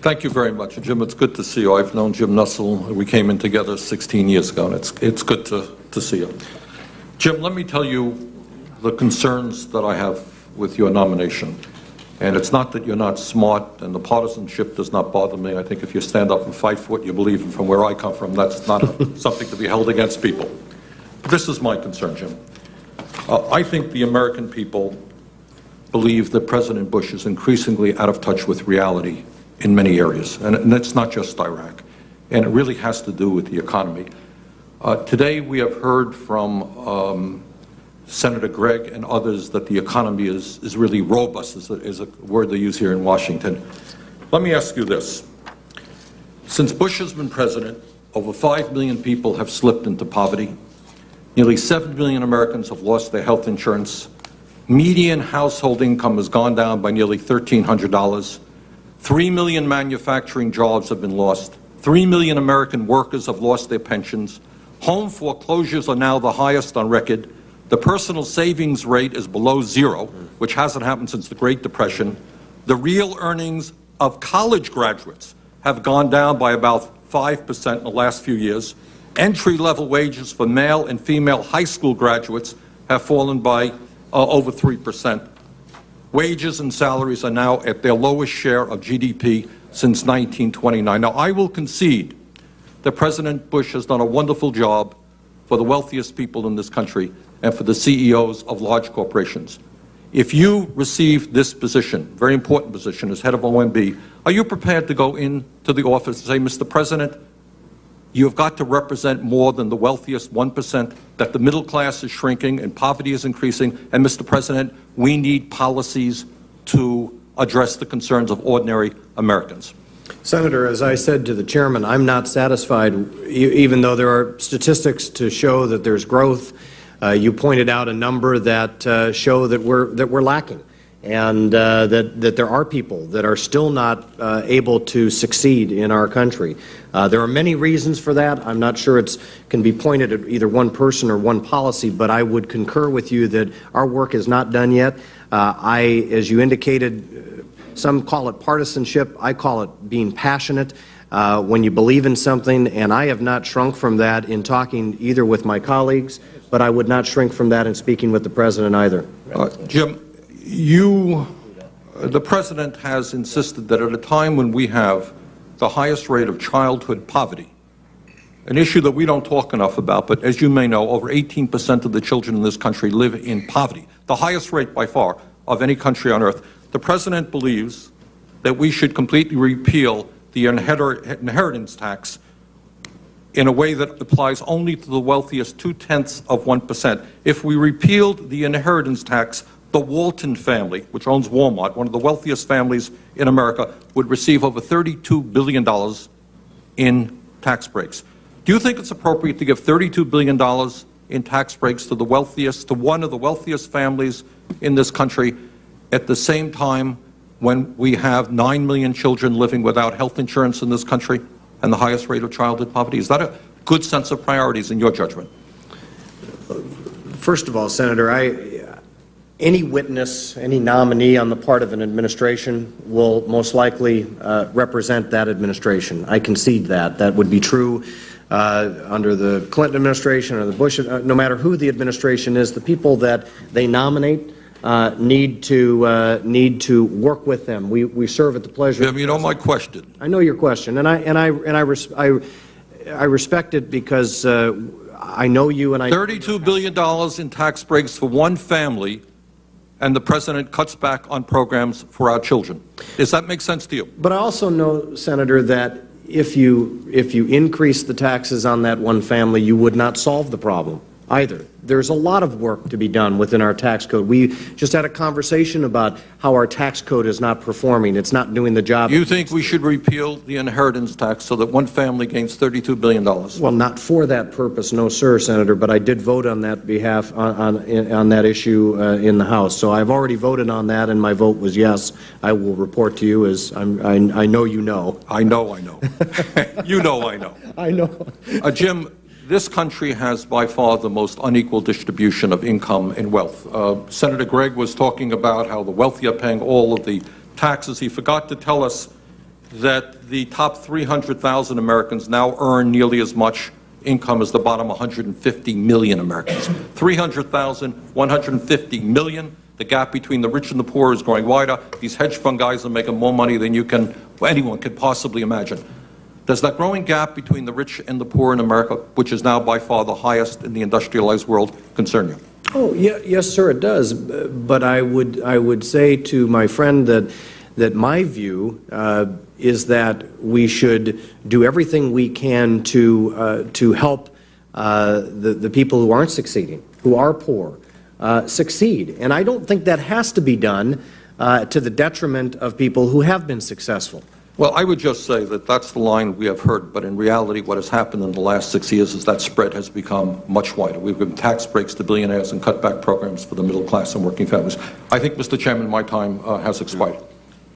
Thank you very much, Jim. It's good to see you. I've known Jim Nussel. We came in together 16 years ago, and it's good to see you. Jim, let me tell you the concerns that I have with your nomination. And it's not that you're not smart, and the partisanship does not bother me. I think if you stand up and fight for what you believe in, from where I come from, that's not something to be held against people. But this is my concern, Jim. I think the American people believe that President Bush is increasingly out of touch with reality in many areas, and it's not just Iraq, and it really has to do with the economy. Today we have heard from Senator Gregg and others that the economy is really robust, is a word they use here in Washington. Let me ask you this. Since Bush has been president, over 5 million people have slipped into poverty. Nearly 7 million Americans have lost their health insurance. Median household income has gone down by nearly $1,300. 3 million manufacturing jobs have been lost. 3 million American workers have lost their pensions. Home foreclosures are now the highest on record. The personal savings rate is below zero, which hasn't happened since the Great Depression. The real earnings of college graduates have gone down by about 5% in the last few years. Entry-level wages for male and female high school graduates have fallen by over 3%. Wages and salaries are now at their lowest share of GDP since 1929. Now, I will concede that President Bush has done a wonderful job for the wealthiest people in this country and for the CEOs of large corporations. If you receive this position, very important position, as head of OMB, are you prepared to go into the office and say, Mr. President, you have got to represent more than the wealthiest 1%, that the middle class is shrinking and poverty is increasing, and Mr. President, we need policies to address the concerns of ordinary Americans? Senator, as I said to the chairman, I'm not satisfied, even though there are statistics to show that there's growth. You pointed out a number that show that we're lacking, and that there are people that are still not able to succeed in our country. There are many reasons for that. I'm not sure it can be pointed at either one person or one policy, but I would concur with you that our work is not done yet. As you indicated, some call it partisanship. I call it being passionate. When you believe in something, and I have not shrunk from that in talking either with my colleagues, but I would not shrink from that in speaking with the President either. Jim, the President has insisted that at a time when we have the highest rate of childhood poverty, an issue that we don't talk enough about, but as you may know, over 18% of the children in this country live in poverty, the highest rate by far of any country on earth. The President believes that we should completely repeal the inheritance tax in a way that applies only to the wealthiest 0.2%. If we repealed the inheritance tax, the Walton family, which owns Walmart, one of the wealthiest families in America, would receive over $32 billion in tax breaks. Do you think it's appropriate to give $32 billion in tax breaks to the wealthiest, to one of the wealthiest families in this country, at the same time when we have 9 million children living without health insurance in this country and the highest rate of childhood poverty? Is that a good sense of priorities in your judgment? First of all, Senator, any witness, any nominee on the part of an administration will most likely represent that administration. I concede that. That would be true under the Clinton administration or the Bush, no matter who the administration is. The people that they nominate need to work with them. We serve at the pleasure. Jim, you know my question. I know your question, and I respect it because I know you, and I. $32 billion in tax breaks for one family, and the President cuts back on programs for our children. Does that make sense to you? But I also know, Senator, that if you increase the taxes on that one family, you would not solve the problem either. There's a lot of work to be done within our tax code. We just had a conversation about how our tax code is not performing. It's not doing the job. You think we should repeal the inheritance tax so that one family gains $32 billion? Well, not for that purpose, no, sir, Senator, but I did vote on that behalf, on that issue in the House. So I've already voted on that, and my vote was yes. I will report to you as I know you know. I know. You know I know. I know. Jim, this country has by far the most unequal distribution of income and wealth. Senator Gregg was talking about how the wealthy are paying all of the taxes. He forgot to tell us that the top 300,000 Americans now earn nearly as much income as the bottom 150 million Americans. 300,000, 150 million. The gap between the rich and the poor is growing wider. These hedge fund guys are making more money than anyone could possibly imagine. Does that growing gap between the rich and the poor in America, which is now by far the highest in the industrialized world, concern you? Oh, yeah, yes, sir, it does. But I would say to my friend that my view is that we should do everything we can to help the people who aren't succeeding, who are poor, succeed. And I don't think that has to be done to the detriment of people who have been successful. Well, I would just say that that's the line we have heard, but in reality what has happened in the last 6 years is that spread has become much wider. We've given tax breaks to billionaires and cutback programs for the middle class and working families. I think, Mr. Chairman, my time has expired.